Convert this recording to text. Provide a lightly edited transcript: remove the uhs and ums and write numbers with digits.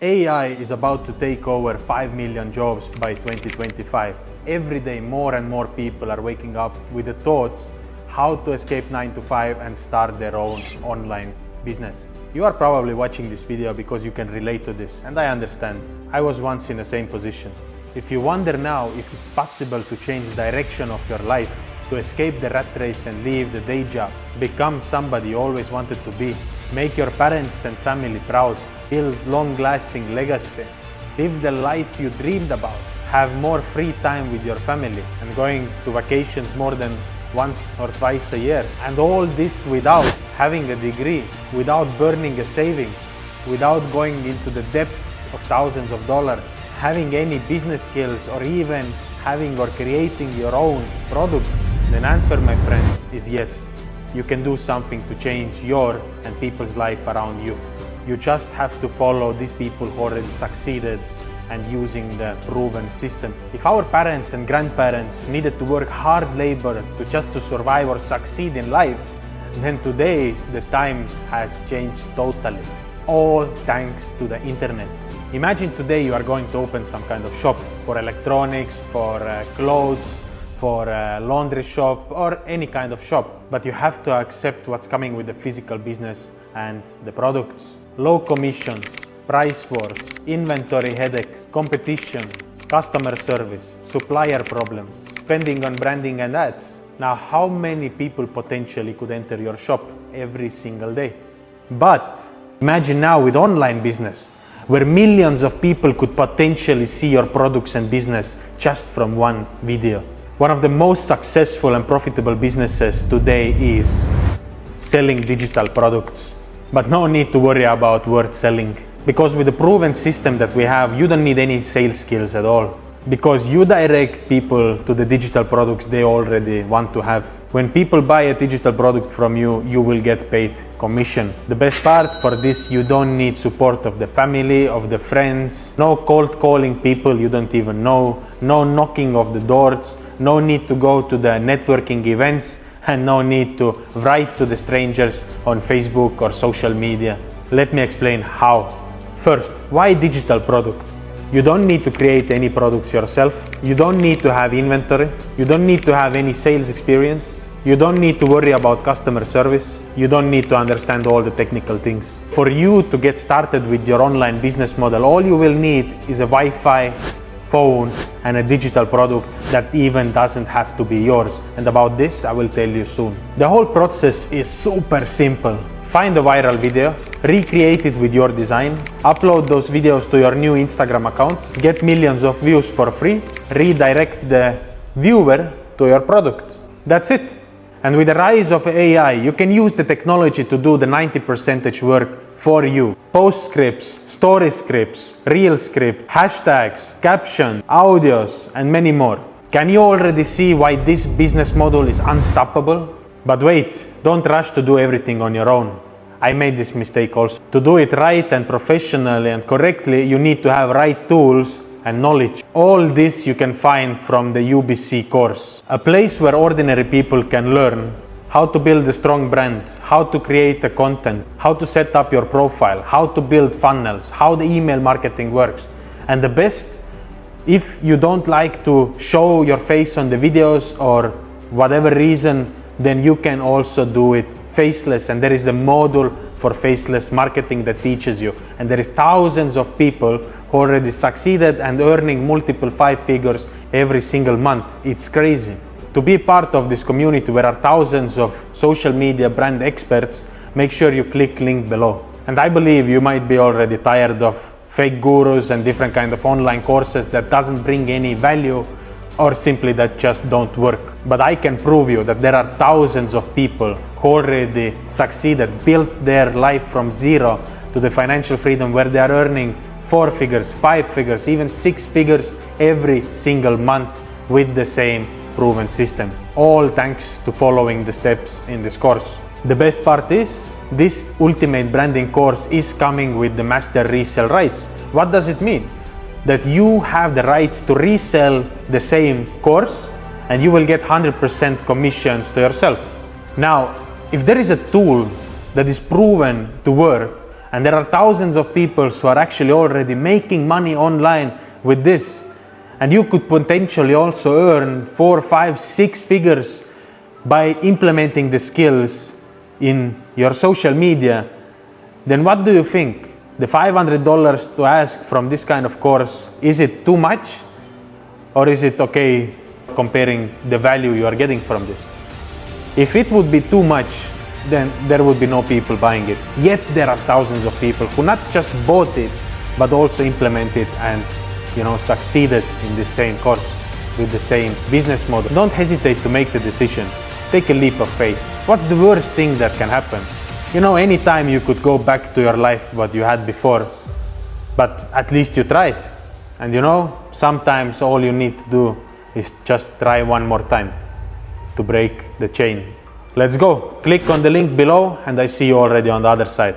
AI is about to take over 5 million jobs by 2025. Every day more and more people are waking up with the thoughts how to escape 9 to 5 and start their own online business. You are probably watching this video because you can relate to this, and I understand. I was once in the same position. If you wonder now if it's possible to change the direction of your life, to escape the rat race and leave the day job, become somebody you always wanted to be, make your parents and family proud, build long-lasting legacy, live the life you dreamed about, have more free time with your family and going to vacations more than once or twice a year, and all this without having a degree, without burning a savings, without going into the depths of thousands of dollars, having any business skills or even having or creating your own products, then answer, my friend, is yes. You can do something to change your and people's life around you. You just have to follow these people who already succeeded and using the proven system. If our parents and grandparents needed to work hard labor to survive or succeed in life, then today the times has changed totally. All thanks to the internet. Imagine today you are going to open some kind of shop for electronics, for clothes, for a laundry shop or any kind of shop, but you have to accept what's coming with the physical business and the products. Low commissions, price wars, inventory headaches, competition, customer service, supplier problems, spending on branding and ads. Now, how many people potentially could enter your shop every single day? But imagine now with online business, where millions of people could potentially see your products and business just from one video. One of the most successful and profitable businesses today is selling digital products. But no need to worry about word selling, because with the proven system that we have, you don't need any sales skills at all, because you direct people to the digital products they already want to have. When people buy a digital product from you, you will get paid commission. The best part for this, you don't need support of the family, of the friends, no cold calling people you don't even know, no knocking of the doors, no need to go to the networking events, and no need to write to the strangers on Facebook or social media. Let me explain how. First, why digital products? You don't need to create any products yourself. You don't need to have inventory. You don't need to have any sales experience. You don't need to worry about customer service. You don't need to understand all the technical things. For you to get started with your online business model, all you will need is a Wi-Fi, phone, and a digital product that even doesn't have to be yours. And about this, I will tell you soon. The whole process is super simple. Find a viral video, recreate it with your design, upload those videos to your new Instagram account, get millions of views for free, redirect the viewer to your product. That's it. And with the rise of AI, you can use the technology to do the 90% work for you. Post scripts, story scripts, reel script, hashtags, caption, audios, and many more. Can you already see why this business model is unstoppable? But wait, don't rush to do everything on your own. I made this mistake also. To do it right and professionally and correctly, you need to have right tools and knowledge. All this you can find from the UBC course, a place where ordinary people can learn how to build a strong brand, how to create a content, how to set up your profile, how to build funnels, how the email marketing works. And the best, if you don't like to show your face on the videos or whatever reason, then you can also do it faceless, and there is the module for faceless marketing that teaches you. And there is thousands of people who already succeeded and earning multiple 5 figures every single month. It's crazy. To be part of this community where are thousands of social media brand experts, make sure you click link below. And I believe you might be already tired of fake gurus and different kind of online courses that doesn't bring any value or simply that just don't work. But I can prove you that there are thousands of people who already succeeded, built their life from zero to the financial freedom where they are earning 4 figures, 5 figures, even 6 figures every single month with the same proven system. All thanks to following the steps in this course. The best part is, this ultimate branding course is coming with the master resale rights. What does it mean? That you have the rights to resell the same course and you will get 100% commissions to yourself. Now, if there is a tool that is proven to work And there are thousands of people who are actually already making money online with this. And you could potentially also earn 4, 5, 6 figures by implementing the skills in your social media. Then what do you think? The $500 to ask from this kind of course, is it too much? Or is it okay comparing the value you are getting from this? If it would be too much, then there would be no people buying it. Yet there are thousands of people who not just bought it, but also implemented and succeeded in the same course with the same business model. Don't hesitate to make the decision. Take a leap of faith. What's the worst thing that can happen? Anytime you could go back to your life what you had before, but at least you tried. And sometimes all you need to do is just try one more time to break the chain. Let's go. Click on the link below and I see you already on the other side.